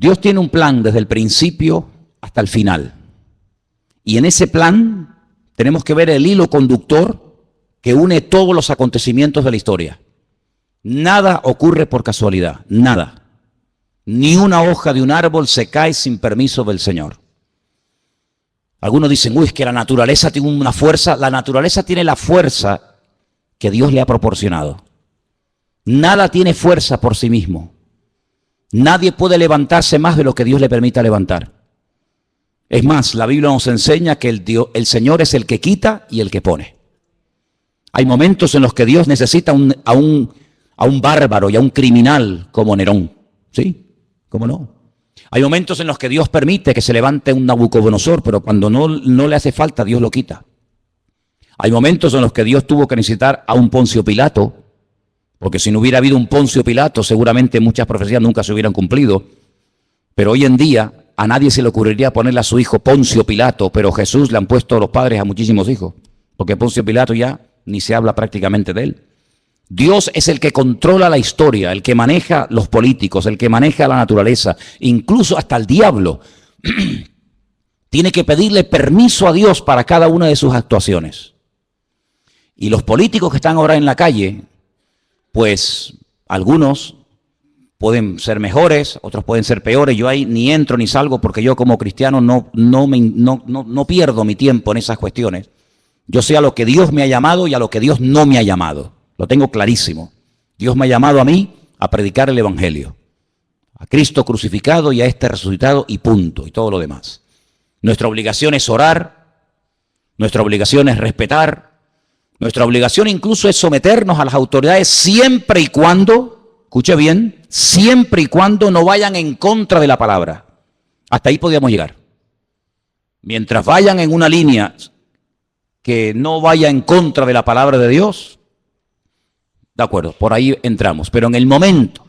Dios tiene un plan desde el principio hasta el final. Y en ese plan tenemos que ver el hilo conductor que une todos los acontecimientos de la historia. Nada ocurre por casualidad, nada. Ni una hoja de un árbol se cae sin permiso del Señor. Algunos dicen, uy, es que la naturaleza tiene una fuerza. La naturaleza tiene la fuerza que Dios le ha proporcionado. Nada tiene fuerza por sí mismo. Nadie puede levantarse más de lo que Dios le permita levantar. Es más, la Biblia nos enseña que el Señor es el que quita y el que pone. Hay momentos en los que Dios necesita a un bárbaro y a un criminal como Nerón. ¿Sí? ¿Cómo no? Hay momentos en los que Dios permite que se levante un Nabucodonosor, pero cuando no le hace falta, Dios lo quita. Hay momentos en los que Dios tuvo que necesitar a un Poncio Pilato, porque si no hubiera habido un Poncio Pilato, seguramente muchas profecías nunca se hubieran cumplido. Pero hoy en día a nadie se le ocurriría ponerle a su hijo Poncio Pilato, pero Jesús le han puesto los padres a muchísimos hijos, porque Poncio Pilato ya ni se habla prácticamente de él. Dios es el que controla la historia, el que maneja los políticos, el que maneja la naturaleza, incluso hasta el diablo. Tiene que pedirle permiso a Dios para cada una de sus actuaciones. Y los políticos que están ahora en la calle, pues algunos pueden ser mejores, otros pueden ser peores. Yo ahí ni entro ni salgo porque yo como cristiano no pierdo mi tiempo en esas cuestiones. Yo sé a lo que Dios me ha llamado y a lo que Dios no me ha llamado. Lo tengo clarísimo. Dios me ha llamado a mí a predicar el Evangelio. A Cristo crucificado y a este resucitado y punto. Y todo lo demás. Nuestra obligación es orar. Nuestra obligación es respetar. Nuestra obligación incluso es someternos a las autoridades siempre y cuando, escuche bien, siempre y cuando no vayan en contra de la palabra. Hasta ahí podíamos llegar. Mientras vayan en una línea que no vaya en contra de la palabra de Dios, de acuerdo, por ahí entramos. Pero en el momento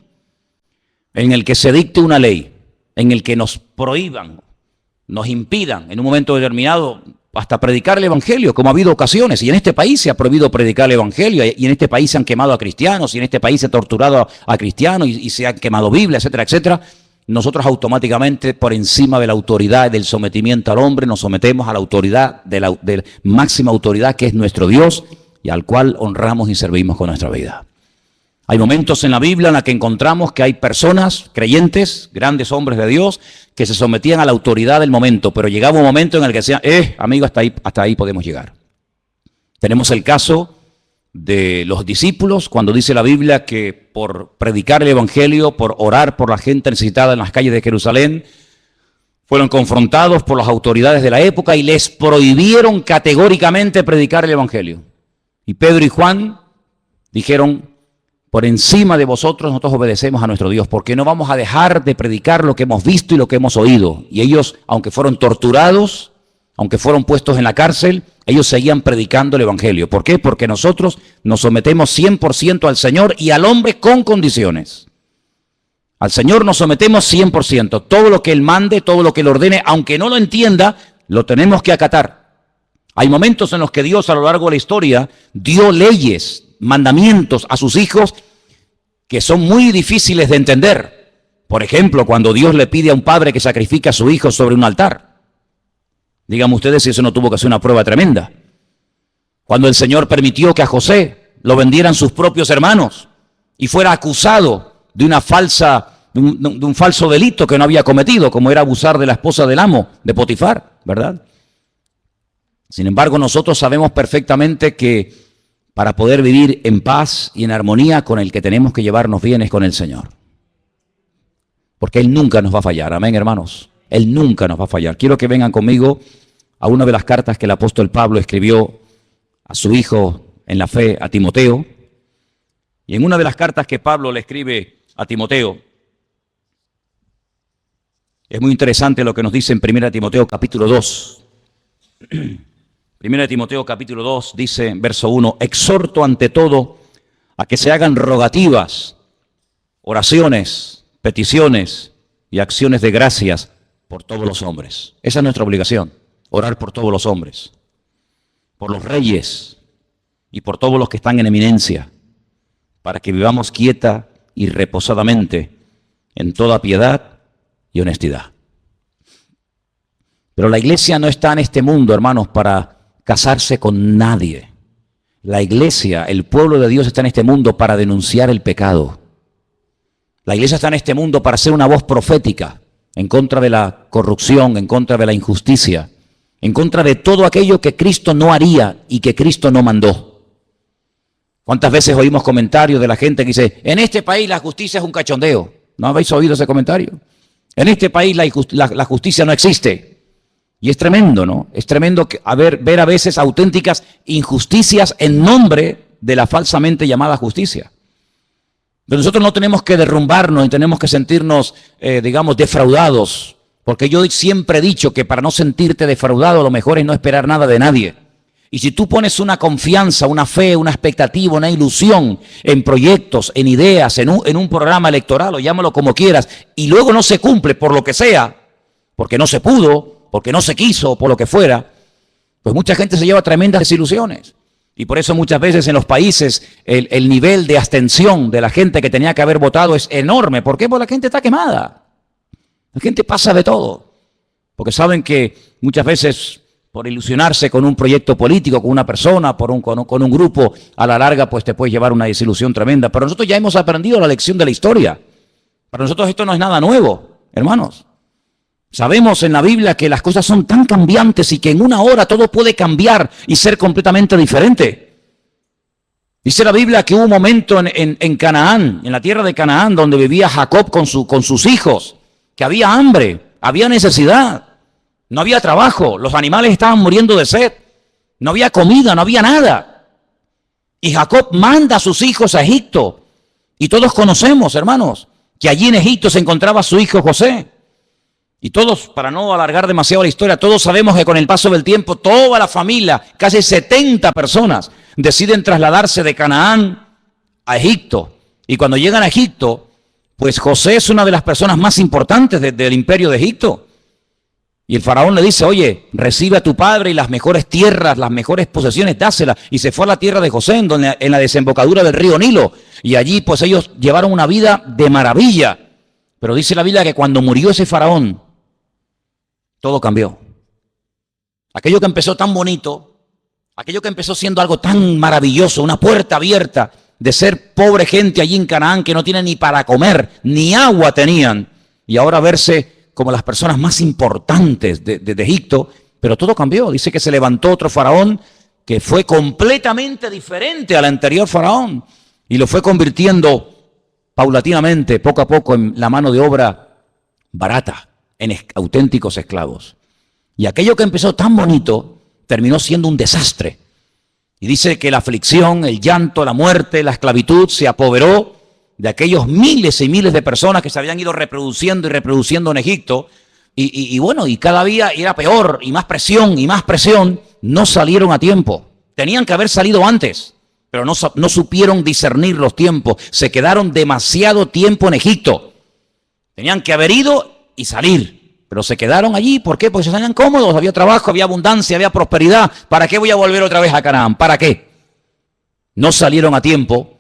en el que se dicte una ley, en el que nos prohíban, nos impidan en un momento determinado hasta predicar el Evangelio, como ha habido ocasiones, y en este país se ha prohibido predicar el Evangelio, y en este país se han quemado a cristianos, y en este país se ha torturado a cristianos, y se han quemado Biblias, etcétera, etcétera. Nosotros automáticamente, por encima de la autoridad, del sometimiento al hombre, nos sometemos a la autoridad, de la máxima autoridad que es nuestro Dios, y al cual honramos y servimos con nuestra vida. Hay momentos en la Biblia en la que encontramos que hay personas, creyentes, grandes hombres de Dios, que se sometían a la autoridad del momento, pero llegaba un momento en el que decían, amigo, hasta ahí podemos llegar. Tenemos el caso de los discípulos, cuando dice la Biblia que por predicar el Evangelio, por orar por la gente necesitada en las calles de Jerusalén, fueron confrontados por las autoridades de la época y les prohibieron categóricamente predicar el Evangelio. Y Pedro y Juan dijeron, por encima de vosotros nosotros obedecemos a nuestro Dios, porque no vamos a dejar de predicar lo que hemos visto y lo que hemos oído. Y ellos, aunque fueron torturados, aunque fueron puestos en la cárcel, ellos seguían predicando el Evangelio. ¿Por qué? Porque nosotros nos sometemos 100% al Señor y al hombre con condiciones. Al Señor nos sometemos 100%. Todo lo que Él mande, todo lo que Él ordene, aunque no lo entienda, lo tenemos que acatar. Hay momentos en los que Dios a lo largo de la historia dio leyes, mandamientos a sus hijos que son muy difíciles de entender. Por ejemplo, cuando Dios le pide a un padre que sacrifique a su hijo sobre un altar. Díganme ustedes si eso no tuvo que ser una prueba tremenda. Cuando el Señor permitió que a José lo vendieran sus propios hermanos y fuera acusado de un falso delito que no había cometido, como era abusar de la esposa del amo, de Potifar, ¿verdad? Sin embargo, nosotros sabemos perfectamente que para poder vivir en paz y en armonía, con el que tenemos que llevarnos bien es con el Señor. Porque Él nunca nos va a fallar, amén, hermanos. Él nunca nos va a fallar. Quiero que vengan conmigo a una de las cartas que el apóstol Pablo escribió a su hijo en la fe, a Timoteo. Y en una de las cartas que Pablo le escribe a Timoteo, es muy interesante lo que nos dice en 1 Timoteo capítulo 2. 1 Timoteo capítulo 2 dice, verso 1, exhorto ante todo a que se hagan rogativas, oraciones, peticiones y acciones de gracias por todos los hombres. Esa es nuestra obligación, orar por todos los hombres, por los reyes y por todos los que están en eminencia, para que vivamos quieta y reposadamente en toda piedad y honestidad. Pero la iglesia no está en este mundo, hermanos, para casarse con nadie. La iglesia, el pueblo de Dios está en este mundo para denunciar el pecado. La iglesia está en este mundo para ser una voz profética en contra de la corrupción, en contra de la injusticia, en contra de todo aquello que Cristo no haría y que Cristo no mandó. ¿Cuántas veces oímos comentarios de la gente que dice, en este país la justicia es un cachondeo? ¿No habéis oído ese comentario? En este país la justicia no existe. Y es tremendo, ¿no? Es tremendo ver a veces auténticas injusticias en nombre de la falsamente llamada justicia. Pero nosotros no tenemos que derrumbarnos y tenemos que sentirnos, digamos, defraudados. Porque yo siempre he dicho que para no sentirte defraudado lo mejor es no esperar nada de nadie. Y si tú pones una confianza, una fe, una expectativa, una ilusión en proyectos, en ideas, en un programa electoral, o llámalo como quieras, y luego no se cumple por lo que sea, porque no se pudo, porque no se quiso, por lo que fuera, pues mucha gente se lleva tremendas desilusiones. Y por eso muchas veces en los países el nivel de abstención de la gente que tenía que haber votado es enorme. ¿Por qué? Porque la gente está quemada. La gente pasa de todo. Porque saben que muchas veces por ilusionarse con un proyecto político, con una persona, con un grupo, a la larga pues te puedes llevar una desilusión tremenda. Pero nosotros ya hemos aprendido la lección de la historia. Para nosotros esto no es nada nuevo, hermanos. Sabemos en la Biblia que las cosas son tan cambiantes y que en una hora todo puede cambiar y ser completamente diferente. Dice la Biblia que hubo un momento en Canaán, en la tierra de Canaán, donde vivía Jacob con sus hijos, que había hambre, había necesidad, no había trabajo, los animales estaban muriendo de sed, no había comida, no había nada. Y Jacob manda a sus hijos a Egipto. Y todos conocemos, hermanos, que allí en Egipto se encontraba su hijo José. Y todos, para no alargar demasiado la historia, todos sabemos que con el paso del tiempo, toda la familia, casi 70 personas, deciden trasladarse de Canaán a Egipto. Y cuando llegan a Egipto, pues José es una de las personas más importantes del imperio de Egipto. Y el faraón le dice, oye, recibe a tu padre y las mejores tierras, las mejores posesiones, dáselas. Y se fue a la tierra de José, en la desembocadura del río Nilo. Y allí pues ellos llevaron una vida de maravilla. Pero dice la Biblia que cuando murió ese faraón, todo cambió. Aquello que empezó tan bonito, aquello que empezó siendo algo tan maravilloso, una puerta abierta de ser pobre gente allí en Canaán que no tiene ni para comer, ni agua tenían, y ahora verse como las personas más importantes de Egipto, pero todo cambió. Dice que se levantó otro faraón que fue completamente diferente al anterior faraón y lo fue convirtiendo paulatinamente, poco a poco, en la mano de obra barata, en auténticos esclavos. Y aquello que empezó tan bonito terminó siendo un desastre. Y dice que la aflicción, el llanto, la muerte, la esclavitud se apoderó de aquellos miles y miles de personas que se habían ido reproduciendo y reproduciendo en Egipto. Y bueno, y cada día era peor, y más presión, no salieron a tiempo. Tenían que haber salido antes, pero no supieron discernir los tiempos. Se quedaron demasiado tiempo en Egipto. Tenían que haber ido y salir, pero se quedaron allí. ¿Por qué? Porque se salían cómodos, había trabajo, había abundancia, había prosperidad. ¿Para qué voy a volver otra vez a Canaán? ¿Para qué? No salieron a tiempo.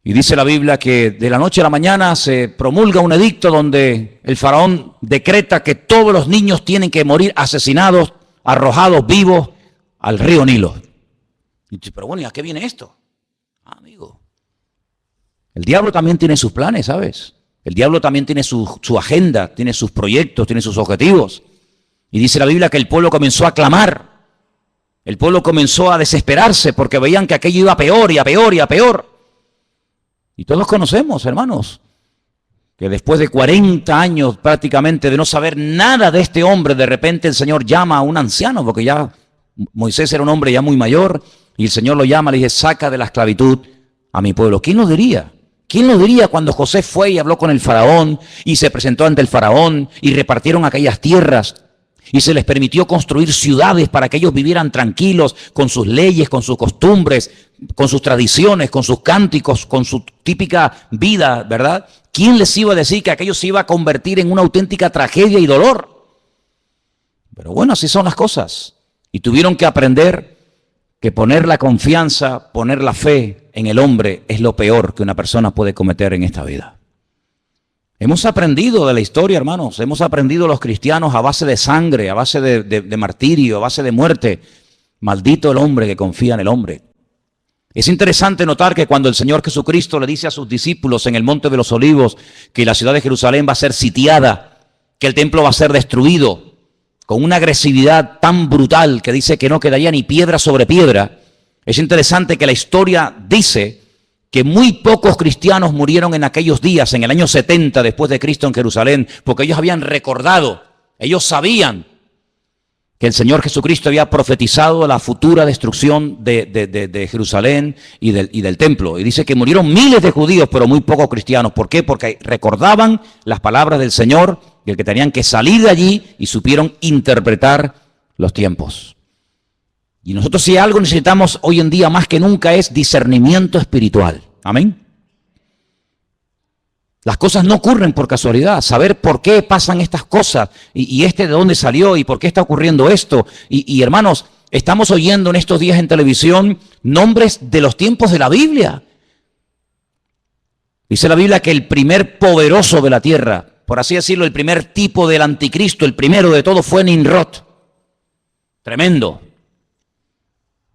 Y dice la Biblia que de la noche a la mañana se promulga un edicto donde el faraón decreta que todos los niños tienen que morir asesinados, arrojados vivos al río Nilo. Y dice, pero bueno, ¿y a qué viene esto? Amigo, el diablo también tiene sus planes, ¿sabes? El diablo también tiene su agenda, tiene sus proyectos, tiene sus objetivos. Y dice la Biblia que el pueblo comenzó a clamar. El pueblo comenzó a desesperarse porque veían que aquello iba a peor y a peor y a peor. Y todos conocemos, hermanos, que después de 40 años prácticamente de no saber nada de este hombre, de repente el Señor llama a un anciano, porque ya Moisés era un hombre ya muy mayor, y el Señor lo llama, le dice, saca de la esclavitud a mi pueblo. ¿Quién lo diría? ¿Quién lo diría cuando José fue y habló con el faraón y se presentó ante el faraón y repartieron aquellas tierras y se les permitió construir ciudades para que ellos vivieran tranquilos con sus leyes, con sus costumbres, con sus tradiciones, con sus cánticos, con su típica vida, ¿verdad? ¿Quién les iba a decir que aquello se iba a convertir en una auténtica tragedia y dolor? Pero bueno, así son las cosas. Y tuvieron que aprender que poner la confianza, poner la fe en el hombre es lo peor que una persona puede cometer en esta vida. Hemos aprendido de la historia, hermanos. Hemos aprendido los cristianos a base de sangre, a base de martirio, a base de muerte. Maldito el hombre que confía en el hombre. Es interesante notar que cuando el Señor Jesucristo le dice a sus discípulos en el Monte de los Olivos que la ciudad de Jerusalén va a ser sitiada, que el templo va a ser destruido, con una agresividad tan brutal que dice que no quedaría ni piedra sobre piedra, es interesante que la historia dice que muy pocos cristianos murieron en aquellos días, en el año 70 después de Cristo en Jerusalén, porque ellos habían recordado, ellos sabían que el Señor Jesucristo había profetizado la futura destrucción de Jerusalén y del templo. Y dice que murieron miles de judíos, pero muy pocos cristianos. ¿Por qué? Porque recordaban las palabras del Señor y el que tenían que salir de allí y supieron interpretar los tiempos. Y nosotros si algo necesitamos hoy en día más que nunca es discernimiento espiritual. Amén. Las cosas no ocurren por casualidad. Saber por qué pasan estas cosas y de dónde salió y por qué está ocurriendo esto. Y hermanos, estamos oyendo en estos días en televisión nombres de los tiempos de la Biblia. Dice la Biblia que el primer poderoso de la tierra, por así decirlo, el primer tipo del anticristo, el primero de todo fue Nimrod. Tremendo.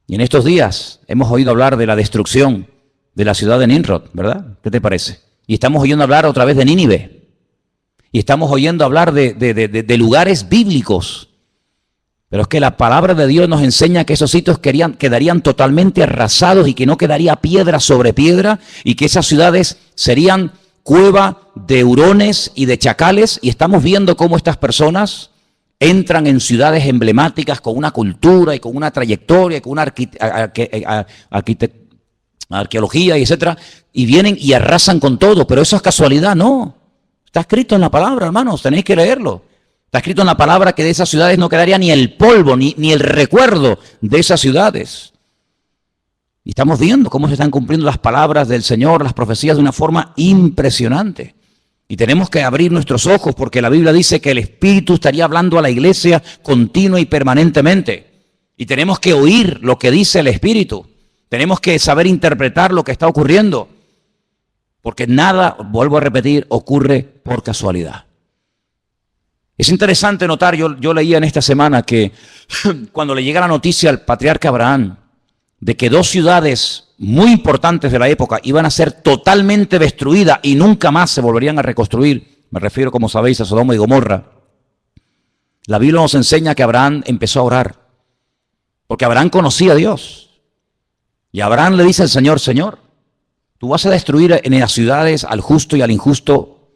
Y en estos días hemos oído hablar de la destrucción de la ciudad de Nimrod, ¿verdad? ¿Qué te parece? Y estamos oyendo hablar otra vez de Nínive. Y estamos oyendo hablar de lugares bíblicos. Pero es que la palabra de Dios nos enseña que esos sitios quedarían totalmente arrasados y que no quedaría piedra sobre piedra y que esas ciudades serían cueva de hurones y de chacales. Y estamos viendo cómo estas personas entran en ciudades emblemáticas con una cultura y con una trayectoria, con una arqueología y etcétera, y vienen y arrasan con todo, pero eso es casualidad, no. Está escrito en la palabra, hermanos, tenéis que leerlo. Está escrito en la palabra que de esas ciudades no quedaría ni el polvo, ni el recuerdo de esas ciudades. Y estamos viendo cómo se están cumpliendo las palabras del Señor, las profecías de una forma impresionante. Y tenemos que abrir nuestros ojos porque la Biblia dice que el Espíritu estaría hablando a la iglesia continua y permanentemente. Y tenemos que oír lo que dice el Espíritu. Tenemos que saber interpretar lo que está ocurriendo. Porque nada, vuelvo a repetir, ocurre por casualidad. Es interesante notar, yo leía en esta semana que cuando le llega la noticia al patriarca Abraham de que dos ciudades muy importantes de la época iban a ser totalmente destruidas y nunca más se volverían a reconstruir, me refiero, como sabéis, a Sodoma y Gomorra, la Biblia nos enseña que Abraham empezó a orar, porque Abraham conocía a Dios. Y Abraham le dice al Señor, Señor, tú vas a destruir en las ciudades al justo y al injusto.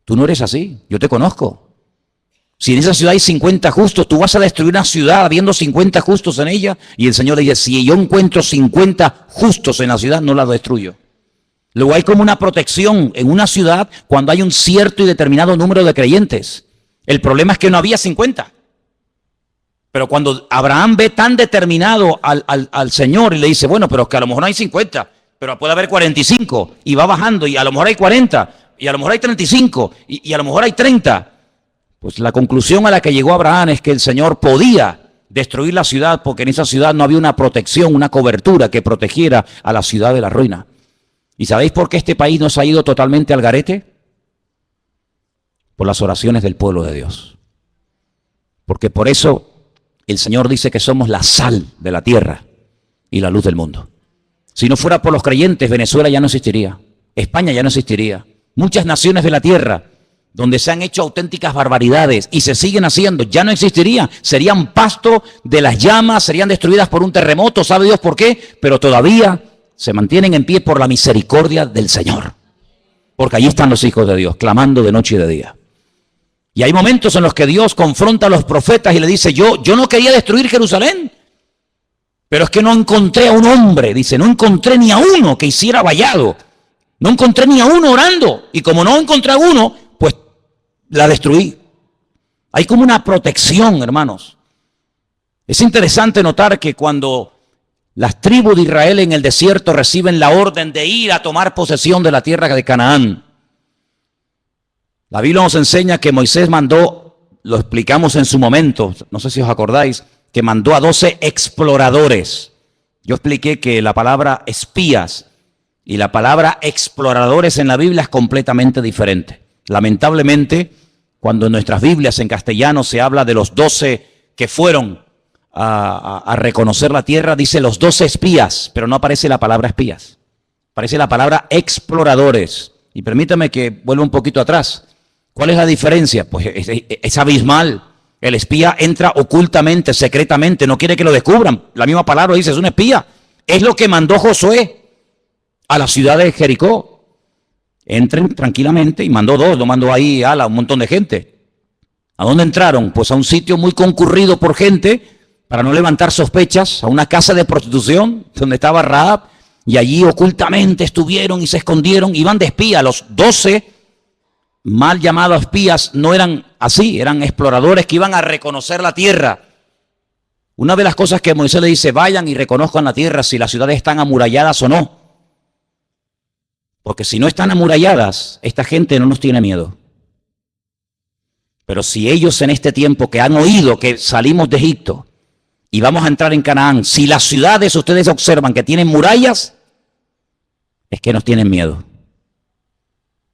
Tú no eres así, yo te conozco. Si en esa ciudad hay 50 justos, tú vas a destruir una ciudad habiendo 50 justos en ella. Y el Señor le dice, si yo encuentro 50 justos en la ciudad, no la destruyo. Luego hay como una protección en una ciudad cuando hay un cierto y determinado número de creyentes. El problema es que no había 50. Pero cuando Abraham ve tan determinado al Señor y le dice, bueno, pero es que a lo mejor no hay 50, pero puede haber 45, y va bajando, y a lo mejor hay 40, y a lo mejor hay 35, y a lo mejor hay 30. Pues la conclusión a la que llegó Abraham es que el Señor podía destruir la ciudad porque en esa ciudad no había una protección, una cobertura que protegiera a la ciudad de la ruina. ¿Y sabéis por qué este país no se ha ido totalmente al garete? Por las oraciones del pueblo de Dios. Porque por eso el Señor dice que somos la sal de la tierra y la luz del mundo. Si no fuera por los creyentes, Venezuela ya no existiría, España ya no existiría, muchas naciones de la tierra donde se han hecho auténticas barbaridades y se siguen haciendo, ya no existirían, serían pasto de las llamas, serían destruidas por un terremoto, ¿sabe Dios por qué? Pero todavía se mantienen en pie por la misericordia del Señor, porque allí están los hijos de Dios, clamando de noche y de día. Y hay momentos en los que Dios confronta a los profetas y le dice, yo no quería destruir Jerusalén, pero es que no encontré a un hombre, dice, no encontré ni a uno que hiciera vallado, no encontré ni a uno orando, y como no encontré a uno, pues la destruí. Hay como una protección, hermanos. Es interesante notar que cuando las tribus de Israel en el desierto reciben la orden de ir a tomar posesión de la tierra de Canaán, la Biblia nos enseña que Moisés mandó, lo explicamos en su momento, no sé si os acordáis, que mandó a 12 exploradores. Yo expliqué que la palabra espías y la palabra exploradores en la Biblia es completamente diferente. Lamentablemente, cuando en nuestras Biblias en castellano se habla de los 12 que fueron a reconocer la tierra, dice los 12 espías, pero no aparece la palabra espías. Aparece la palabra exploradores. Y permítame que vuelva un poquito atrás. ¿Cuál es la diferencia? Pues es abismal. El espía entra ocultamente, secretamente, no quiere que lo descubran. La misma palabra dice, es un espía. Es lo que mandó Josué a la ciudad de Jericó. Entren tranquilamente, y mandó 2, lo mandó ahí a un montón de gente. ¿A dónde entraron? Pues a un sitio muy concurrido por gente, para no levantar sospechas, a una casa de prostitución, donde estaba Rahab, y allí ocultamente estuvieron y se escondieron, iban de espía. Los 12 mal llamados espías no eran así, eran exploradores que iban a reconocer la tierra. Una de las cosas que Moisés le dice, vayan y reconozcan la tierra si las ciudades están amuralladas o no. Porque si no están amuralladas, esta gente no nos tiene miedo. Pero si ellos en este tiempo que han oído que salimos de Egipto y vamos a entrar en Canaán, si las ciudades ustedes observan que tienen murallas, es que nos tienen miedo.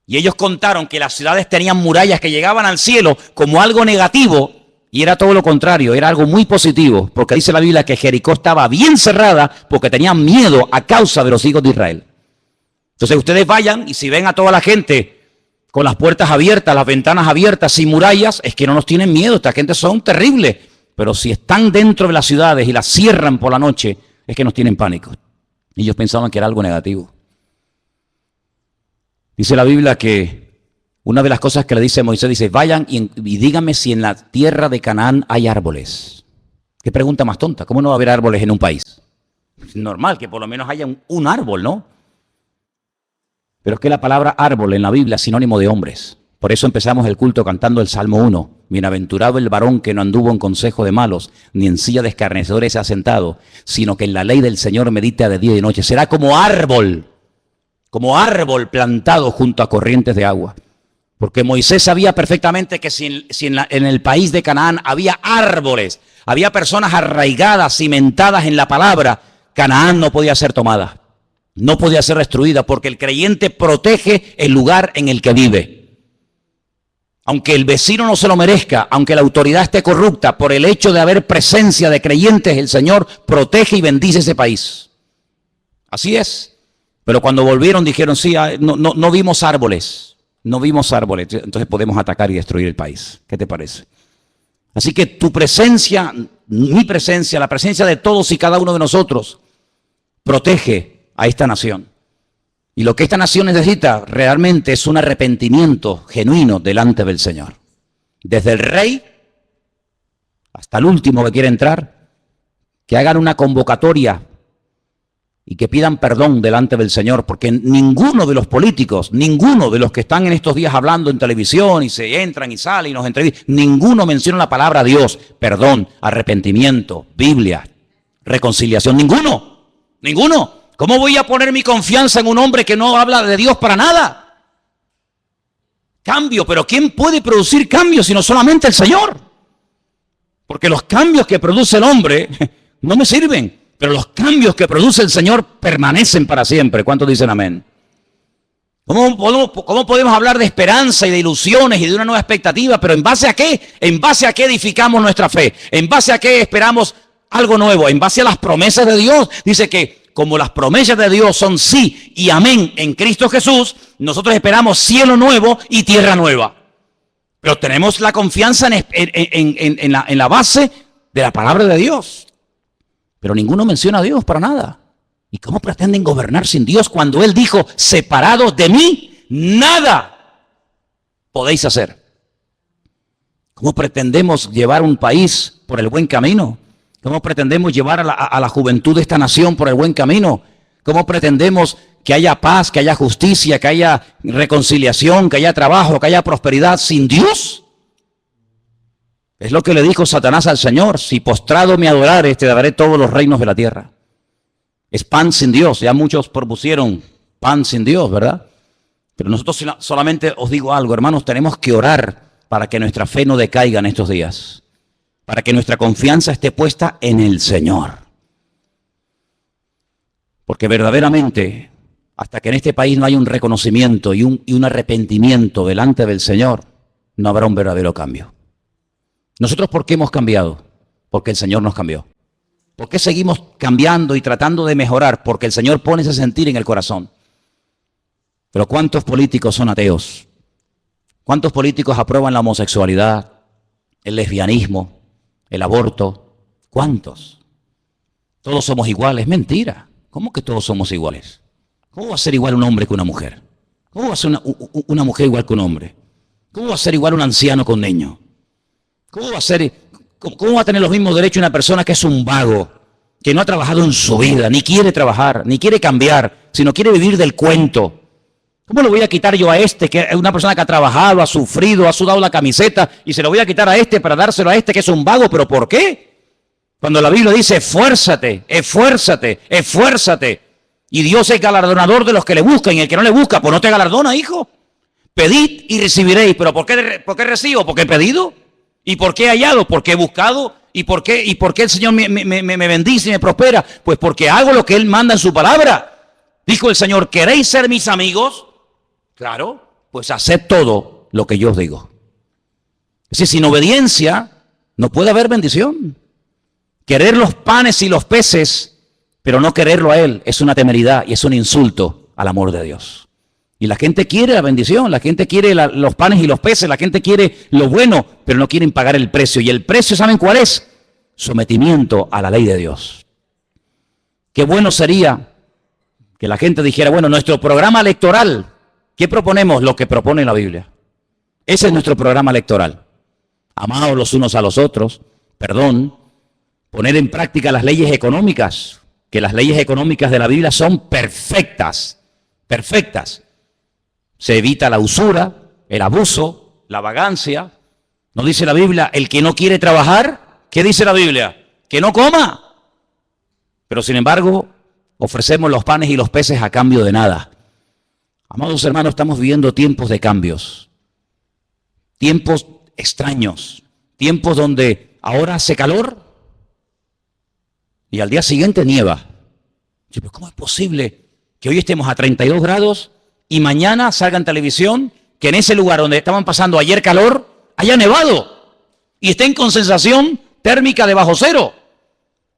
Y ellos contaron que las ciudades tenían murallas que llegaban al cielo como algo negativo, y era todo lo contrario, era algo muy positivo, porque dice la Biblia que Jericó estaba bien cerrada porque tenían miedo a causa de los hijos de Israel. Entonces ustedes vayan, y si ven a toda la gente con las puertas abiertas, las ventanas abiertas, sin murallas, es que no nos tienen miedo, esta gente son terribles. Pero si están dentro de las ciudades y las cierran por la noche, es que nos tienen pánico. Ellos pensaban que era algo negativo. Dice la Biblia que una de las cosas que le dice Moisés, dice, vayan y díganme si en la tierra de Canaán hay árboles. Qué pregunta más tonta, ¿cómo no va a haber árboles en un país? Es normal que por lo menos haya un árbol, ¿no? Pero es que la palabra árbol en la Biblia es sinónimo de hombres. Por eso empezamos el culto cantando el Salmo 1. Bienaventurado el varón que no anduvo en consejo de malos, ni en silla de escarnecedores se ha sentado, sino que en la ley del Señor medita de día y de noche. Será como árbol plantado junto a corrientes de agua. Porque Moisés sabía perfectamente que si en el país de Canaán había árboles, había personas arraigadas, cimentadas en la palabra, Canaán no podía ser tomada. No podía ser destruida porque el creyente protege el lugar en el que vive. Aunque el vecino no se lo merezca, aunque la autoridad esté corrupta, por el hecho de haber presencia de creyentes, el Señor protege y bendice ese país. Así es. Pero cuando volvieron dijeron, sí, no vimos árboles. No vimos árboles. Entonces podemos atacar y destruir el país. ¿Qué te parece? Así que tu presencia, mi presencia, la presencia de todos y cada uno de nosotros, protege a esta nación. Y lo que esta nación necesita realmente es un arrepentimiento genuino delante del Señor. Desde el rey hasta el último que quiere entrar, que hagan una convocatoria y que pidan perdón delante del Señor, porque ninguno de los políticos, ninguno de los que están en estos días hablando en televisión y se entran y salen y nos entrevistan, ninguno menciona la palabra Dios, perdón, arrepentimiento, Biblia, reconciliación, ninguno. ¿Cómo voy a poner mi confianza en un hombre que no habla de Dios para nada? Cambio, pero ¿quién puede producir cambios sino solamente el Señor? Porque los cambios que produce el hombre no me sirven, pero los cambios que produce el Señor permanecen para siempre. ¿Cuántos dicen amén? ¿Cómo podemos hablar de esperanza y de ilusiones y de una nueva expectativa? ¿Pero en base a qué? ¿En base a qué edificamos nuestra fe? ¿En base a qué esperamos algo nuevo? ¿En base a las promesas de Dios? Dice que como las promesas de Dios son sí y amén en Cristo Jesús, nosotros esperamos cielo nuevo y tierra nueva. Pero tenemos la confianza en la base de la palabra de Dios. Pero ninguno menciona a Dios para nada. ¿Y cómo pretenden gobernar sin Dios cuando Él dijo, separados de mí, nada podéis hacer? ¿Cómo pretendemos llevar un país por el buen camino? ¿Cómo pretendemos llevar a la juventud de esta nación por el buen camino? ¿Cómo pretendemos que haya paz, que haya justicia, que haya reconciliación, que haya trabajo, que haya prosperidad sin Dios? Es lo que le dijo Satanás al Señor: si postrado me adorares, te daré todos los reinos de la tierra. Es pan sin Dios. Ya muchos propusieron pan sin Dios, ¿verdad? Pero nosotros solamente os digo algo, hermanos, tenemos que orar para que nuestra fe no decaiga en estos días, para que nuestra confianza esté puesta en el Señor. Porque verdaderamente hasta que en este país no haya un reconocimiento y un arrepentimiento delante del Señor, no habrá un verdadero cambio. ¿Nosotros por qué hemos cambiado? Porque el Señor nos cambió. ¿Por qué seguimos cambiando y tratando de mejorar? Porque el Señor pone ese sentir en el corazón. Pero ¿cuántos políticos son ateos? ¿Cuántos políticos aprueban la homosexualidad, el lesbianismo, el aborto? ¿Cuántos? Todos somos iguales. Mentira. ¿Cómo que todos somos iguales? ¿Cómo va a ser igual un hombre que una mujer? ¿Cómo va a ser una mujer igual que un hombre? ¿Cómo va a ser igual un anciano con un niño? ¿Cómo va a tener los mismos derechos una persona que es un vago, que no ha trabajado en su vida, ni quiere trabajar, ni quiere cambiar, sino quiere vivir del cuento? ¿Cómo le voy a quitar yo a este, que es una persona que ha trabajado, ha sufrido, ha sudado la camiseta, y se lo voy a quitar a este para dárselo a este que es un vago? ¿Pero por qué? Cuando la Biblia dice, esfuérzate, esfuérzate, esfuérzate. Y Dios es galardonador de los que le buscan, y el que no le busca, pues no te galardona, hijo. Pedid y recibiréis. ¿Pero por qué recibo? Porque he pedido. ¿Y por qué he hallado? Porque he buscado. ¿Y por qué el Señor me bendice y me prospera? Pues porque hago lo que Él manda en su palabra. Dijo el Señor, ¿queréis ser mis amigos? Claro, pues haced todo lo que yo os digo. Es decir, sin obediencia no puede haber bendición. Querer los panes y los peces, pero no quererlo a Él, es una temeridad y es un insulto al amor de Dios. Y la gente quiere la bendición, la gente quiere los panes y los peces, la gente quiere lo bueno, pero no quieren pagar el precio. Y el precio, ¿saben cuál es? Sometimiento a la ley de Dios. Qué bueno sería que la gente dijera, bueno, nuestro programa electoral, ¿qué proponemos? Lo que propone la Biblia. Ese es nuestro programa electoral. Amados los unos a los otros, perdón, poner en práctica las leyes económicas, que las leyes económicas de la Biblia son perfectas, perfectas. Se evita la usura, el abuso, la vagancia. ¿No dice la Biblia, el que no quiere trabajar? ¿Qué dice la Biblia? Que no coma. Pero sin embargo, ofrecemos los panes y los peces a cambio de nada. Amados hermanos, estamos viviendo tiempos de cambios, tiempos extraños, tiempos donde ahora hace calor y al día siguiente nieva. ¿Pero cómo es posible que hoy estemos a 32 grados y mañana salga en televisión que en ese lugar donde estaban pasando ayer calor haya nevado y estén con sensación térmica de bajo cero?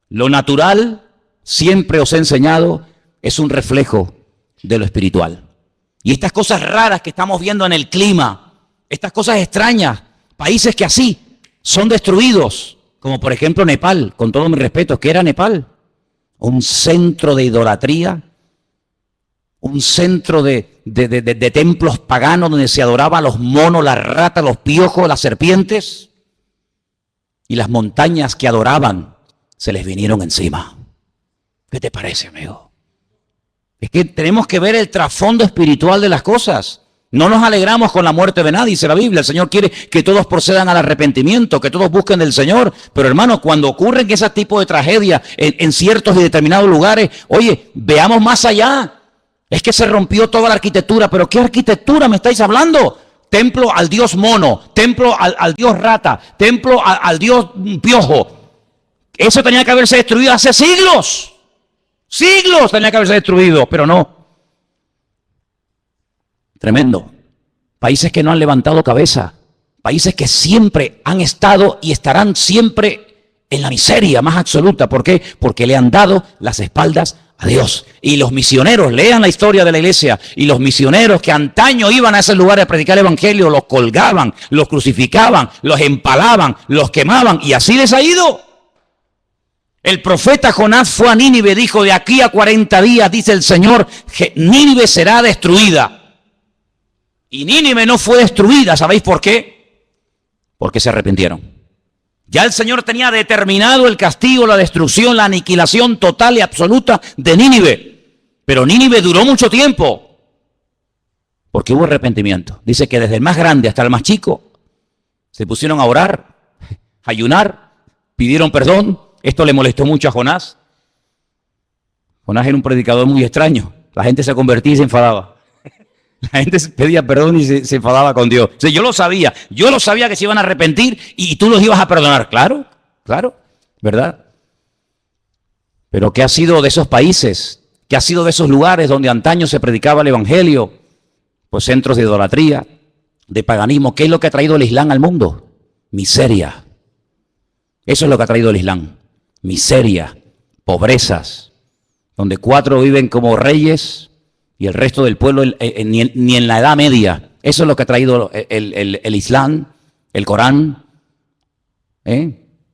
Lo natural, siempre os he enseñado, es un reflejo de lo espiritual. Y estas cosas raras que estamos viendo en el clima, estas cosas extrañas, países que así son destruidos, como por ejemplo Nepal, con todo mi respeto, ¿qué era Nepal? Un centro de idolatría, un centro de templos paganos donde se adoraban los monos, las ratas, los piojos, las serpientes, y las montañas que adoraban se les vinieron encima. ¿Qué te parece, amigo? Es que tenemos que ver el trasfondo espiritual de las cosas. No nos alegramos con la muerte de nadie, dice la Biblia. El Señor quiere que todos procedan al arrepentimiento, que todos busquen del Señor. Pero hermano, cuando ocurren ese tipo de tragedias en ciertos y determinados lugares, oye, veamos más allá. Es que se rompió toda la arquitectura. ¿Pero qué arquitectura me estáis hablando? Templo al dios mono, templo al dios rata, templo al dios piojo. Eso tenía que haberse destruido hace siglos. Siglos tenía que haberse destruido, pero no. Tremendo. Países que no han levantado cabeza. Países que siempre han estado y estarán siempre en la miseria más absoluta. ¿Por qué? Porque le han dado las espaldas a Dios. Y los misioneros, lean la historia de la iglesia, y los misioneros que antaño iban a ese lugar a predicar el evangelio, los colgaban, los crucificaban, los empalaban, los quemaban, y así les ha ido. El profeta Jonás fue a Nínive, dijo, de aquí a 40 días, dice el Señor, Nínive será destruida. Y Nínive no fue destruida, ¿sabéis por qué? Porque se arrepintieron. Ya el Señor tenía determinado el castigo, la destrucción, la aniquilación total y absoluta de Nínive. Pero Nínive duró mucho tiempo, porque hubo arrepentimiento. Dice que desde el más grande hasta el más chico se pusieron a orar, a ayunar, pidieron perdón. Esto le molestó mucho a Jonás. Jonás era un predicador muy extraño. La gente se convertía y se enfadaba. La gente pedía perdón y se enfadaba con Dios. O sea, yo lo sabía que se iban a arrepentir y tú los ibas a perdonar. Claro, ¿verdad? Pero ¿qué ha sido de esos países que ha sido de esos lugares donde antaño se predicaba el evangelio, pues centros de idolatría, de paganismo. ¿Qué es lo que ha traído el Islam al mundo? Miseria. Eso es lo que ha traído el Islam. Miseria, pobrezas, donde 4 viven como reyes y el resto del pueblo ni en la Edad Media. Eso es lo que ha traído el Islam, el Corán.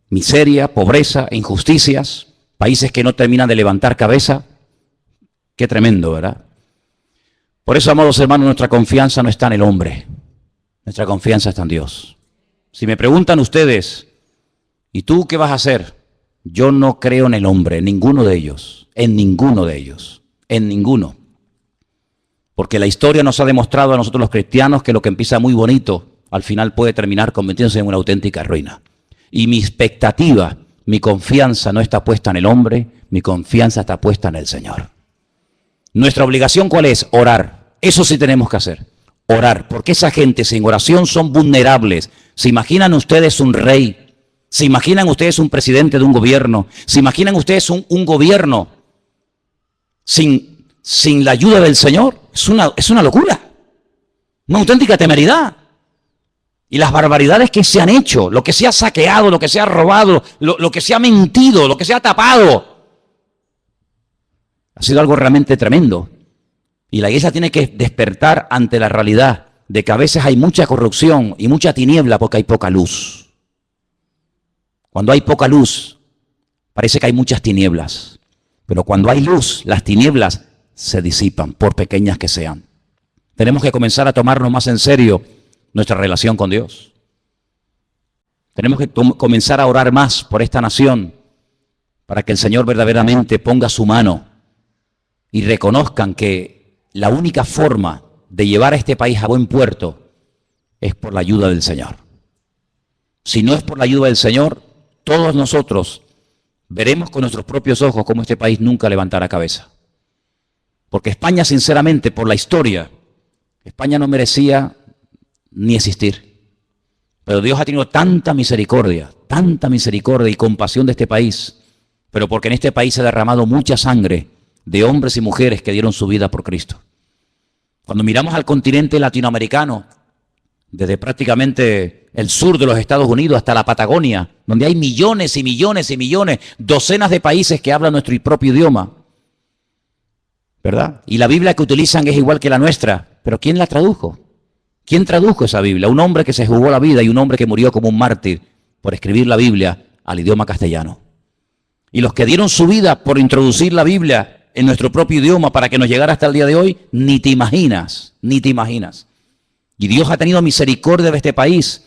Miseria, pobreza, injusticias, países que no terminan de levantar cabeza. Qué tremendo, ¿verdad? Por eso, amados hermanos, nuestra confianza no está en el hombre. Nuestra confianza está en Dios. Si me preguntan ustedes, ¿y tú qué vas a hacer? Yo no creo en el hombre, en ninguno de ellos. En ninguno de ellos. En ninguno. Porque la historia nos ha demostrado a nosotros los cristianos que lo que empieza muy bonito, al final puede terminar convirtiéndose en una auténtica ruina. Y mi expectativa, mi confianza no está puesta en el hombre, mi confianza está puesta en el Señor. Nuestra obligación, ¿cuál es? Orar. Eso sí tenemos que hacer. Orar. Porque esa gente sin oración son vulnerables. ¿Se imaginan ustedes un rey? ¿Se imaginan ustedes un presidente de un gobierno? ¿Se imaginan ustedes un gobierno sin la ayuda del Señor? Es una locura. Una auténtica temeridad. Y las barbaridades que se han hecho, lo que se ha saqueado, lo que se ha robado, lo que se ha mentido, lo que se ha tapado. Ha sido algo realmente tremendo. Y la iglesia tiene que despertar ante la realidad de que a veces hay mucha corrupción y mucha tiniebla porque hay poca luz. Cuando hay poca luz, parece que hay muchas tinieblas. Pero cuando hay luz, las tinieblas se disipan, por pequeñas que sean. Tenemos que comenzar a tomarnos más en serio nuestra relación con Dios. Tenemos que comenzar a orar más por esta nación para que el Señor verdaderamente ponga su mano y reconozcan que la única forma de llevar a este país a buen puerto es por la ayuda del Señor. Si no es por la ayuda del Señor, todos nosotros veremos con nuestros propios ojos cómo este país nunca levantará cabeza. Porque España, sinceramente, por la historia, España no merecía ni existir. Pero Dios ha tenido tanta misericordia y compasión de este país, pero porque en este país se ha derramado mucha sangre de hombres y mujeres que dieron su vida por Cristo. Cuando miramos al continente latinoamericano, desde prácticamente el sur de los Estados Unidos hasta la Patagonia, donde hay millones y millones y millones, docenas de países que hablan nuestro propio idioma, ¿verdad? Y la Biblia que utilizan es igual que la nuestra, pero ¿quién la tradujo? ¿Quién tradujo esa Biblia? Un hombre que se jugó la vida y un hombre que murió como un mártir por escribir la Biblia al idioma castellano. Y los que dieron su vida por introducir la Biblia en nuestro propio idioma para que nos llegara hasta el día de hoy, ni te imaginas, ni te imaginas. Y Dios ha tenido misericordia de este país,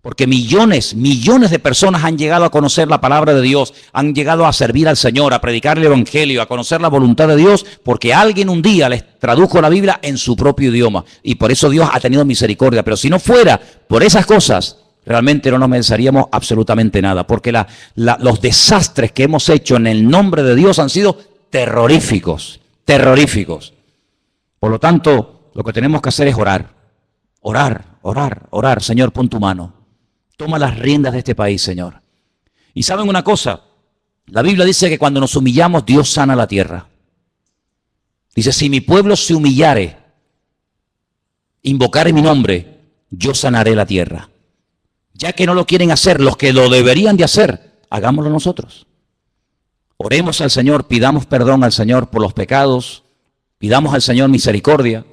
porque millones de personas han llegado a conocer la palabra de Dios, han llegado a servir al Señor, a predicar el evangelio, a conocer la voluntad de Dios, porque alguien un día les tradujo la Biblia en su propio idioma. Y por eso Dios ha tenido misericordia. Pero si no fuera por esas cosas, realmente no nos mereceríamos absolutamente nada, porque los desastres que hemos hecho en el nombre de Dios han sido terroríficos, terroríficos. Por lo tanto, lo que tenemos que hacer es orar. Orar. Señor, pon tu mano. Toma las riendas de este país, Señor. Y ¿saben una cosa? La Biblia dice que cuando nos humillamos, Dios sana la tierra. Dice, si mi pueblo se humillare, invocare mi nombre, yo sanaré la tierra. Ya que no lo quieren hacer los que lo deberían de hacer, hagámoslo nosotros. Oremos al Señor, pidamos perdón al Señor por los pecados, pidamos al Señor misericordia.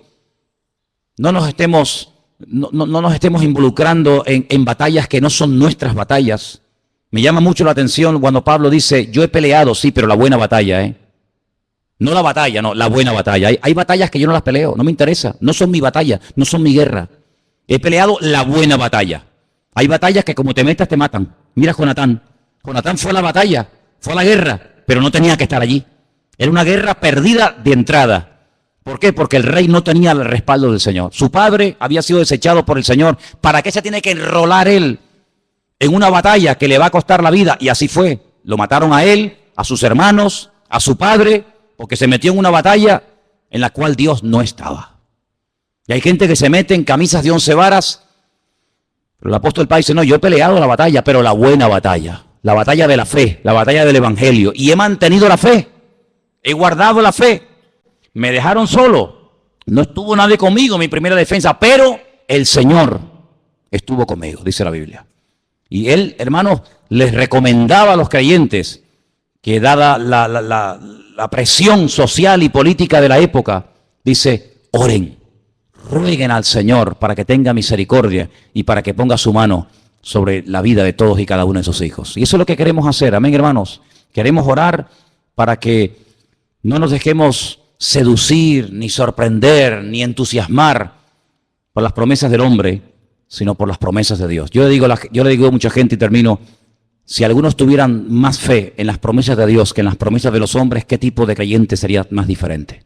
No nos estemos involucrando en batallas que no son nuestras batallas. Me llama mucho la atención cuando Pablo dice, yo he peleado, sí, pero la buena batalla, No la batalla, no, la buena batalla. Hay batallas que yo no las peleo, no me interesa, no son mi batalla, no son mi guerra. He peleado la buena batalla. Hay batallas que como te metas te matan. Mira Jonatán. Jonatán fue a la batalla, fue a la guerra, pero no tenía que estar allí. Era una guerra perdida de entrada. ¿Por qué? Porque el rey no tenía el respaldo del Señor. Su padre había sido desechado por el Señor. ¿Para qué se tiene que enrolar él en una batalla que le va a costar la vida? Y así fue. Lo mataron a él, a sus hermanos, a su padre, porque se metió en una batalla en la cual Dios no estaba. Y hay gente que se mete en camisas de 11 varas. Pero el apóstol Pablo dice, no, yo he peleado la batalla, pero la buena batalla. La batalla de la fe, la batalla del evangelio. Y he mantenido la fe. He guardado la fe. Me dejaron solo. No estuvo nadie conmigo en mi primera defensa, pero el Señor estuvo conmigo, dice la Biblia. Y él, hermanos, les recomendaba a los creyentes que dada la presión social y política de la época, dice, oren, rueguen al Señor para que tenga misericordia y para que ponga su mano sobre la vida de todos y cada uno de sus hijos. Y eso es lo que queremos hacer, amén, hermanos. Queremos orar para que no nos dejemos seducir, ni sorprender, ni entusiasmar por las promesas del hombre, sino por las promesas de Dios. Yo le digo a mucha gente, y termino, si algunos tuvieran más fe en las promesas de Dios que en las promesas de los hombres, ¿qué tipo de creyente sería más diferente?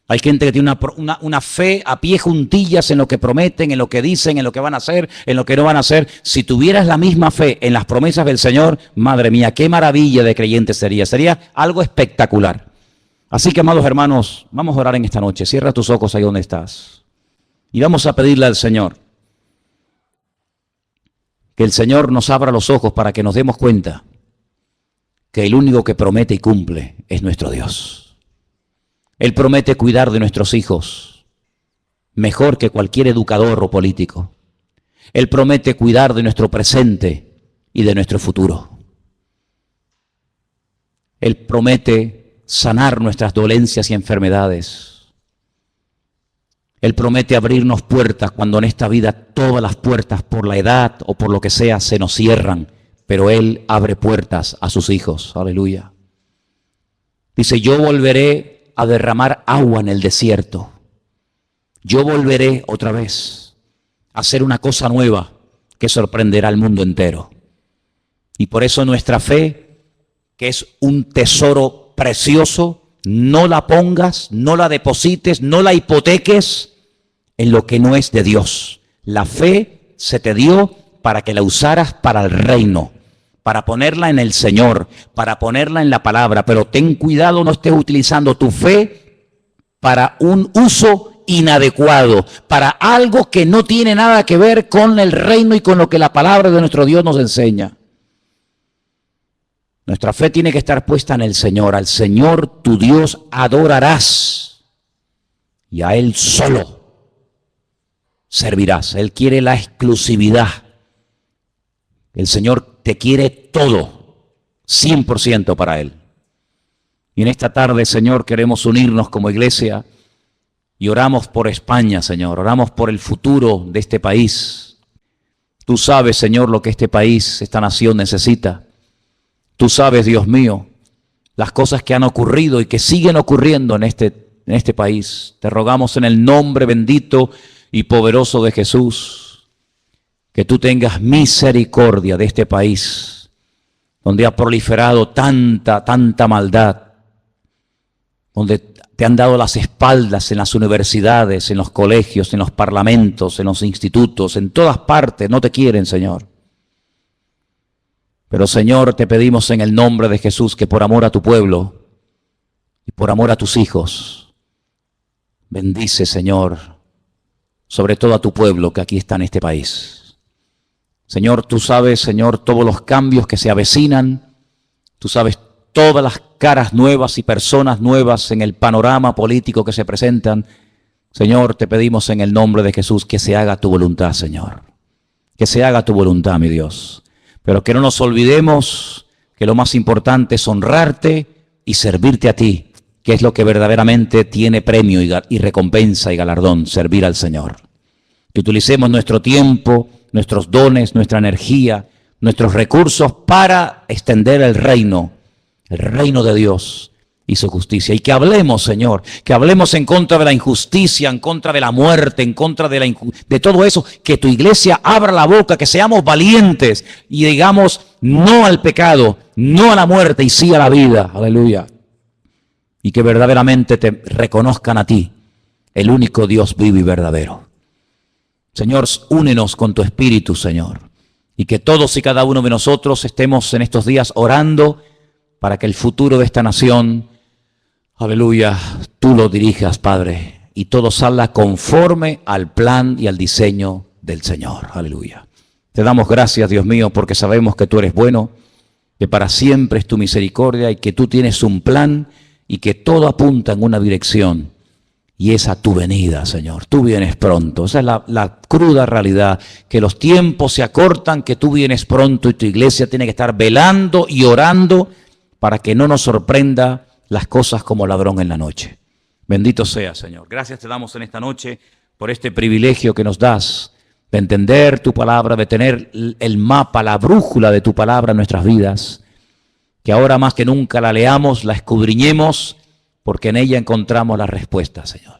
Hay gente que tiene una fe a pie juntillas en lo que prometen, en lo que dicen, en lo que van a hacer, en lo que no van a hacer. Si tuvieras la misma fe en las promesas del Señor, madre mía, qué maravilla de creyente sería. Sería algo espectacular. Así que, amados hermanos, vamos a orar en esta noche. Cierra tus ojos ahí donde estás. Y vamos a pedirle al Señor que el Señor nos abra los ojos para que nos demos cuenta que el único que promete y cumple es nuestro Dios. Él promete cuidar de nuestros hijos mejor que cualquier educador o político. Él promete cuidar de nuestro presente y de nuestro futuro. Él promete sanar nuestras dolencias y enfermedades. Él promete abrirnos puertas cuando en esta vida todas las puertas por la edad o por lo que sea se nos cierran, pero Él abre puertas a sus hijos. Aleluya. Dice, yo volveré a derramar agua en el desierto. Yo volveré otra vez a hacer una cosa nueva que sorprenderá al mundo entero. Y por eso nuestra fe, que es un tesoro precioso, no la pongas, no la deposites, no la hipoteques en lo que no es de Dios. La fe se te dio para que la usaras para el reino, para ponerla en el Señor, para ponerla en la palabra. Pero ten cuidado, no estés utilizando tu fe para un uso inadecuado, para algo que no tiene nada que ver con el reino y con lo que la palabra de nuestro Dios nos enseña. Nuestra fe tiene que estar puesta en el Señor. Al Señor tu Dios adorarás y a Él solo servirás. Él quiere la exclusividad. El Señor te quiere todo, 100% para Él. Y en esta tarde, Señor, queremos unirnos como iglesia y oramos por España, Señor. Oramos por el futuro de este país. Tú sabes, Señor, lo que este país, esta nación necesita. Tú sabes, Dios mío, las cosas que han ocurrido y que siguen ocurriendo en este país. Te rogamos en el nombre bendito y poderoso de Jesús, que tú tengas misericordia de este país, donde ha proliferado tanta maldad, donde te han dado las espaldas en las universidades, en los colegios, en los parlamentos, en los institutos, en todas partes. No te quieren, Señor. Pero, Señor, te pedimos en el nombre de Jesús que por amor a tu pueblo y por amor a tus hijos, bendice, Señor, sobre todo a tu pueblo que aquí está en este país. Señor, tú sabes, Señor, todos los cambios que se avecinan. Tú sabes todas las caras nuevas y personas nuevas en el panorama político que se presentan. Señor, te pedimos en el nombre de Jesús que se haga tu voluntad, Señor. Que se haga tu voluntad, mi Dios. Pero que no nos olvidemos que lo más importante es honrarte y servirte a ti, que es lo que verdaderamente tiene premio y recompensa y galardón, servir al Señor. Que utilicemos nuestro tiempo, nuestros dones, nuestra energía, nuestros recursos para extender el reino de Dios y su justicia. Y que hablemos, Señor, que hablemos en contra de la injusticia, en contra de la muerte, en contra de todo eso. Que tu iglesia abra la boca, que seamos valientes y digamos no al pecado, no a la muerte y sí a la vida. Aleluya. Y que verdaderamente te reconozcan a ti, el único Dios vivo y verdadero. Señor, únenos con tu Espíritu, Señor. Y que todos y cada uno de nosotros estemos en estos días orando para que el futuro de esta nación, aleluya, tú lo dirijas, Padre, y todo salga conforme al plan y al diseño del Señor. Aleluya. Te damos gracias, Dios mío, porque sabemos que tú eres bueno, que para siempre es tu misericordia y que tú tienes un plan y que todo apunta en una dirección. y es a tu venida, Señor. Tú vienes pronto. Esa es la cruda realidad, que los tiempos se acortan, que tú vienes pronto y tu iglesia tiene que estar velando y orando para que no nos sorprenda las cosas como ladrón en la noche. Bendito sea, Señor. Gracias te damos en esta noche por este privilegio que nos das de entender tu palabra, de tener el mapa, la brújula de tu palabra en nuestras vidas, que ahora más que nunca la leamos, la escudriñemos, porque en ella encontramos la respuesta, Señor.